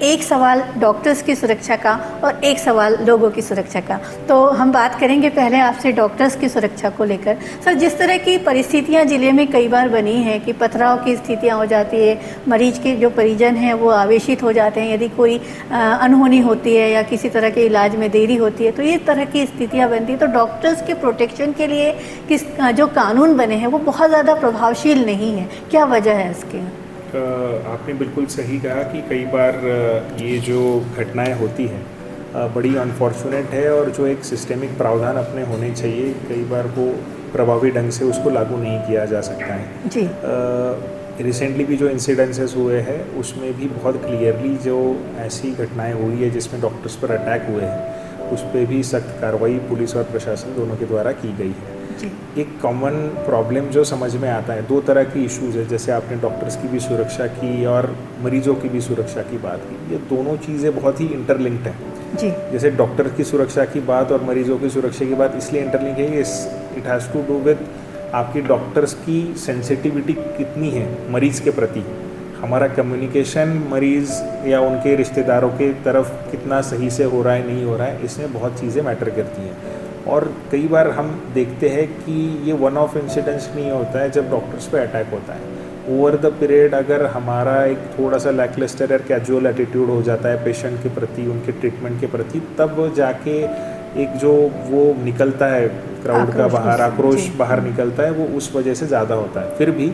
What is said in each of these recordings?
एक सवाल डॉक्टर्स की सुरक्षा का और एक सवाल लोगों की सुरक्षा का। तो हम बात करेंगे पहले आपसे डॉक्टर्स की सुरक्षा को लेकर। सर, जिस तरह की परिस्थितियां ज़िले में कई बार बनी हैं कि पथराव की स्थितियां हो जाती है, मरीज के जो परिजन हैं वो आवेशित हो जाते हैं यदि कोई अनहोनी होती है या किसी तरह के इलाज में देरी होती है, तो ये तरह की स्थितियाँ बनती हैं। तो डॉक्टर्स के प्रोटेक्शन के लिए जो कानून बने हैं वो बहुत ज़्यादा प्रभावशील नहीं है, क्या वजह है इसकी? आपने बिल्कुल सही कहा कि कई बार ये जो घटनाएं होती हैं बड़ी अनफॉर्चुनेट है, और जो एक सिस्टेमिक प्रावधान अपने होने चाहिए कई बार वो प्रभावी ढंग से उसको लागू नहीं किया जा सकता है जी। रिसेंटली भी जो इंसिडेंसेस हुए हैं उसमें भी बहुत क्लियरली जो ऐसी घटनाएं हुई है जिसमें डॉक्टर्स पर अटैक हुए हैं उस पर भी सख्त कार्रवाई पुलिस और प्रशासन दोनों के द्वारा की गई है। जी। एक कॉमन प्रॉब्लम जो समझ में आता है, दो तरह की इश्यूज़ है, जैसे आपने डॉक्टर्स की भी सुरक्षा की और मरीजों की भी सुरक्षा की बात की, ये दोनों चीज़ें बहुत ही इंटरलिंक्ड हैं। जी। जैसे डॉक्टर की सुरक्षा की बात और मरीजों की सुरक्षा की बात इसलिए इंटरलिंक है, it has to do with आपकी डॉक्टर्स की सेंसिटिविटी कितनी है मरीज़ के प्रति, हमारा कम्युनिकेशन मरीज़ या उनके रिश्तेदारों के तरफ कितना सही से हो रहा है नहीं हो रहा है, इसमें बहुत चीज़ें मैटर करती हैं। और कई बार हम देखते हैं कि ये वन ऑफ इंसिडेंट्स नहीं होता है जब डॉक्टर्स पे अटैक होता है। ओवर द पीरियड अगर हमारा एक थोड़ा सा लैकलस्टर या कैजुअल एटीट्यूड हो जाता है पेशेंट के प्रति, उनके ट्रीटमेंट के प्रति, तब जाके एक जो वो निकलता है क्राउड का बाहर, आक्रोश बाहर निकलता है, वो उस वजह से ज़्यादा होता है। फिर भी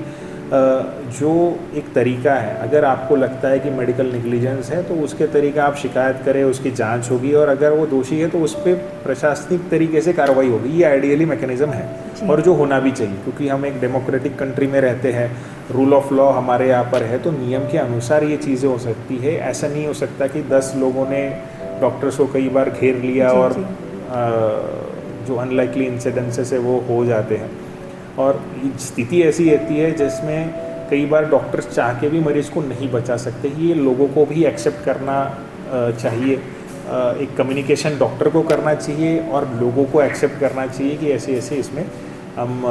जो एक तरीका है, अगर आपको लगता है कि मेडिकल नेग्लिजेंस है तो उसके तरीका आप शिकायत करें, उसकी जांच होगी, और अगर वो दोषी है तो उस पर प्रशासनिक तरीके से कार्रवाई होगी। ये आइडियली मैकेनिज्म है और जो होना भी चाहिए, क्योंकि हम एक डेमोक्रेटिक कंट्री में रहते हैं, रूल ऑफ लॉ हमारे यहाँ पर है, तो नियम के अनुसार ये चीज़ें हो सकती है। ऐसा नहीं हो सकता कि 10 लोगों ने डॉक्टर्स को कई बार घेर लिया और जो अनलाइकली इंसिडेंसेस है वो हो जाते हैं। और स्थिति ऐसी रहती है जिसमें कई बार डॉक्टर्स चाह के भी मरीज़ को नहीं बचा सकते। ये लोगों को भी एक्सेप्ट करना चाहिए, एक कम्युनिकेशन डॉक्टर को करना चाहिए और लोगों को एक्सेप्ट करना चाहिए कि ऐसे ऐसे इसमें हम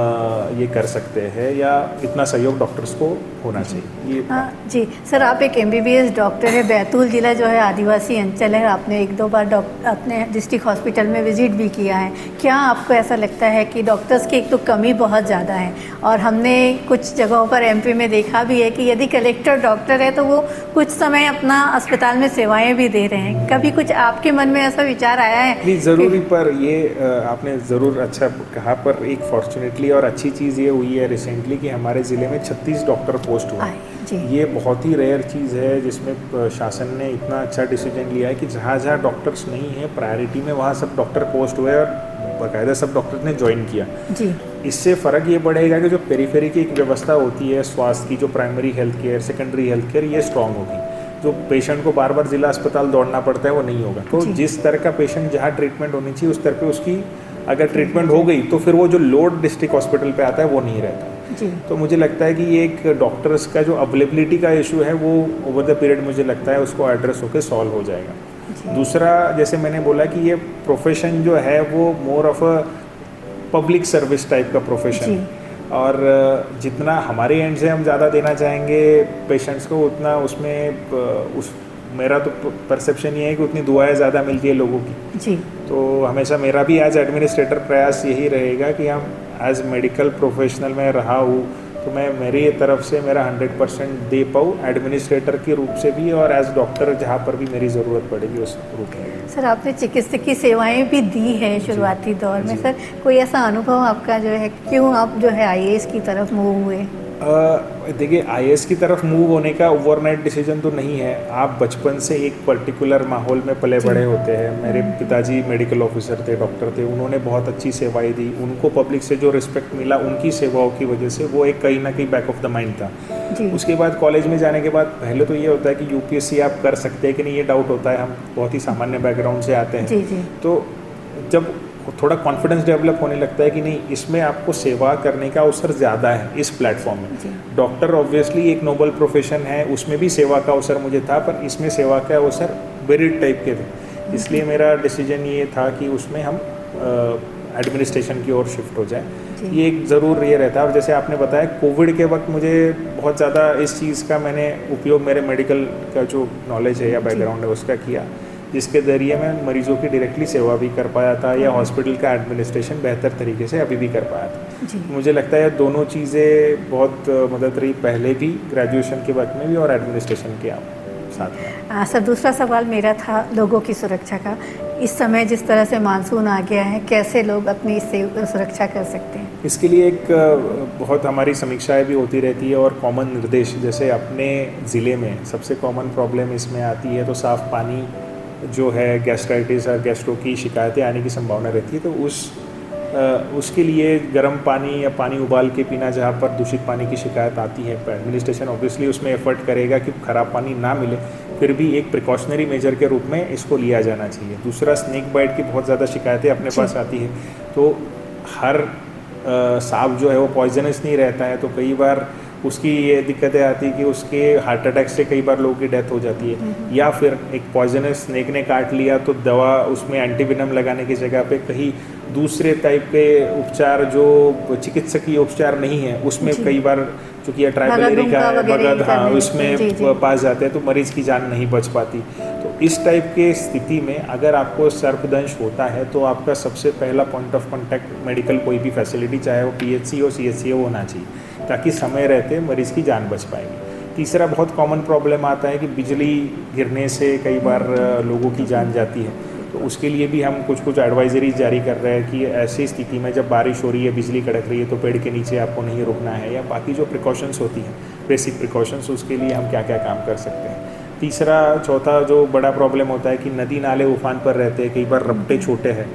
ये कर सकते हैं, या इतना सहयोग डॉक्टर्स को होना चाहिए। ये जी सर, आप एक MBBS डॉक्टर है। बैतूल ज़िला जो है आदिवासी अंचल है, आपने एक दो बार अपने डिस्ट्रिक्ट हॉस्पिटल में विजिट भी किया है। क्या आपको ऐसा लगता है कि डॉक्टर्स की एक तो कमी बहुत ज़्यादा है, और हमने कुछ जगहों पर MP में देखा भी है कि यदि कलेक्टर डॉक्टर है तो वो कुछ समय अपना अस्पताल में सेवाएँ भी दे रहे हैं। कभी कुछ आपके मन में ऐसा विचार आया है? नहीं, ज़रूरी, पर ये आपने ज़रूर अच्छा कहा, पर एक फॉर्चुनेटली और अच्छी चीज़ ये हुई है रिसेंटली कि हमारे ज़िले में 36 डॉक्टर पोस्ट हुए। ये बहुत ही रेयर चीज़ है जिसमें शासन ने इतना अच्छा डिसीजन लिया है कि जहाँ जहाँ डॉक्टर्स नहीं है प्रायोरिटी में, वहाँ सब डॉक्टर पोस्ट हुए और बाकायदा सब डॉक्टर्स ने ज्वाइन किया। जी। इससे फ़र्क ये पड़ेगा कि जो पेरिफेरी की एक व्यवस्था होती है स्वास्थ्य की, जो primary health care, secondary health care, ये स्ट्रॉन्ग होगी। जो पेशेंट को बार बार जिला अस्पताल दौड़ना पड़ता है वो नहीं होगा। तो जिस तरह का पेशेंट जहाँ ट्रीटमेंट होनी चाहिए उस तरह पे उसकी अगर ट्रीटमेंट हो गई तो फिर वो जो लोड डिस्ट्रिक्ट हॉस्पिटल पे आता है वो नहीं रहता। तो मुझे लगता है कि ये एक डॉक्टर्स का जो अवेलेबिलिटी का इशू है वो ओवर द पीरियड मुझे लगता है उसको एड्रेस होकर सॉल्व हो जाएगा। दूसरा, जैसे मैंने बोला कि ये प्रोफेशन जो है वो more of a public service type का प्रोफेशन है, और जितना हमारे एंड से हम ज़्यादा देना चाहेंगे पेशेंट्स को उतना उसमें मेरा तो परसेप्शन ये है कि उतनी दुआएं ज़्यादा मिलती है लोगों की। जी। तो हमेशा मेरा भी एज एडमिनिस्ट्रेटर प्रयास यही रहेगा कि हम एज मेडिकल प्रोफेशनल में रहा हूँ तो मैं मेरी तरफ से मेरा 100% दे पाऊँ एडमिनिस्ट्रेटर के रूप से भी, और एज डॉक्टर जहाँ पर भी मेरी ज़रूरत पड़ेगी उस रूप में। सर, आपने चिकित्सकीय सेवाएं भी दी है शुरुआती दौर में। सर, कोई ऐसा अनुभव आपका जो है, क्यों आप जो है IAS की तरफ मूव हुए? देखिए, IAS की तरफ मूव होने का ओवरनाइट डिसीजन तो नहीं है। आप बचपन से एक पर्टिकुलर माहौल में पले बड़े होते हैं। मेरे पिताजी मेडिकल ऑफिसर थे, डॉक्टर थे, उन्होंने बहुत अच्छी सेवाएं दी, उनको पब्लिक से जो रिस्पेक्ट मिला उनकी सेवाओं की वजह से वो एक कहीं ना कहीं बैक ऑफ द माइंड था। उसके बाद कॉलेज में जाने के बाद पहले तो ये होता है कि UPSC आप कर सकते हैं कि नहीं, ये डाउट होता है। हम बहुत ही सामान्य बैकग्राउंड से आते हैं, तो जब थोड़ा कॉन्फिडेंस डेवलप होने लगता है कि नहीं, इसमें आपको सेवा करने का अवसर ज़्यादा है इस प्लेटफॉर्म में। डॉक्टर ऑब्वियसली एक नोबल प्रोफेशन है, उसमें भी सेवा का अवसर मुझे था, पर इसमें सेवा का अवसर वेरिड टाइप के थे। इसलिए मेरा डिसीजन ये था कि उसमें हम एडमिनिस्ट्रेशन की ओर शिफ्ट हो जाए। जी। ये एक ज़रूर ये रहता है। और जैसे आपने बताया कोविड के वक्त मुझे बहुत ज़्यादा इस चीज़ का मैंने उपयोग मेरे मेडिकल का जो नॉलेज है या बैकग्राउंड है उसका किया, जिसके ज़रिए मैं मरीजों की डायरेक्टली सेवा भी कर पाया था या हॉस्पिटल का एडमिनिस्ट्रेशन बेहतर तरीके से अभी भी कर पाया था। जी। मुझे लगता है दोनों चीज़ें बहुत मदद रही, पहले भी ग्रेजुएशन के वक्त में भी और एडमिनिस्ट्रेशन के साथ में। सर दूसरा सवाल मेरा था लोगों की सुरक्षा का। इस समय जिस तरह से मानसून आ गया है, कैसे लोग अपनी इससे सुरक्षा कर सकते हैं? इसके लिए एक बहुत हमारी समीक्षाएं भी होती रहती है और कॉमन निर्देश, जैसे अपने ज़िले में सबसे कॉमन प्रॉब्लम इसमें आती है तो साफ़ पानी जो है, गैस्ट्राइटिस और गैस्ट्रो की शिकायतें आने की संभावना रहती है। तो उसके लिए गर्म पानी या पानी उबाल के पीना, जहाँ पर दूषित पानी की शिकायत आती है, एडमिनिस्ट्रेशन ऑब्वियसली उसमें एफर्ट करेगा कि ख़राब पानी ना मिले, फिर भी एक प्रिकॉशनरी मेजर के रूप में इसको लिया जाना चाहिए। दूसरा, स्नेक बाइट की बहुत ज़्यादा शिकायतें अपने पास आती है, तो हर सांप जो है वो पॉइजनस नहीं रहता है, तो कई बार उसकी ये दिक्कतें आती है कि उसके हार्ट अटैक से कई बार लोगों की डेथ हो जाती है, या फिर एक पॉइजनस स्नेक ने काट लिया तो दवा उसमें एंटीवेनम लगाने की जगह पे कहीं दूसरे टाइप के उपचार जो चिकित्सकीय उपचार नहीं है उसमें कई बार, चूँकि ये ट्राइबल एरिया का बगद, हाँ, उसमें पास जाते हैं तो मरीज़ की जान नहीं बच पाती। तो इस टाइप के स्थिति में अगर आपको सर्पदंश होता है तो आपका सबसे पहला पॉइंट ऑफ कॉन्टैक्ट मेडिकल कोई भी फैसिलिटी, चाहे वो PHC हो, CHC हो, होना चाहिए, ताकि समय रहते मरीज़ की जान बच पाएगी। तीसरा बहुत कॉमन प्रॉब्लम आता है कि बिजली गिरने से कई बार लोगों की जान जाती है, तो उसके लिए भी हम कुछ एडवाइजरीज जारी कर रहे हैं कि ऐसी स्थिति में जब बारिश हो रही है, बिजली कड़क रही है, तो पेड़ के नीचे आपको नहीं रुकना है, या बाकी जो प्रिकॉशंस होती हैं, बेसिक प्रिकॉशंस, उसके लिए हम क्या क्या काम कर सकते हैं। तीसरा, चौथा जो बड़ा प्रॉब्लम होता है कि नदी नाले उफान पर रहते हैं, कई बार रपटे छोटे हैं,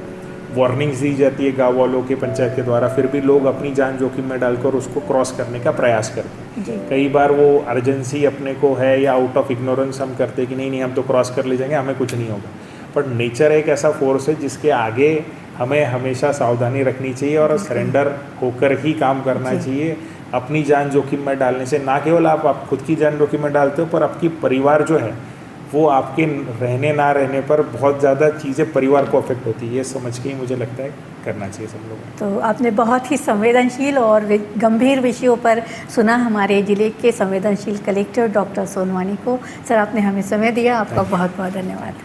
वार्निंग्स दी जाती है गांव वालों के, पंचायत के द्वारा, फिर भी लोग अपनी जान जोखिम में डालकर उसको क्रॉस करने का प्रयास करते हैं। कई बार वो अर्जेंसी अपने को है या आउट ऑफ इग्नोरेंस हम करते हैं कि नहीं हम तो क्रॉस कर ले जाएंगे, हमें कुछ नहीं होगा। पर नेचर एक ऐसा फोर्स है जिसके आगे हमें हमेशा सावधानी रखनी चाहिए और सरेंडर होकर ही काम करना चाहिए, अपनी जान जोखिम में डालने से। ना केवल आप खुद की जान जोखिम में डालते हो, पर आपकी परिवार जो है वो आपके रहने ना रहने पर बहुत ज़्यादा चीज़ें परिवार को अफेक्ट होती है। ये समझ के ही मुझे लगता है करना चाहिए सब लोगों को। तो आपने बहुत ही संवेदनशील और गंभीर विषयों पर सुना हमारे ज़िले के संवेदनशील कलेक्टर डॉक्टर सोनवानी को। सर, आपने हमें समय दिया, आपका बहुत बहुत धन्यवाद।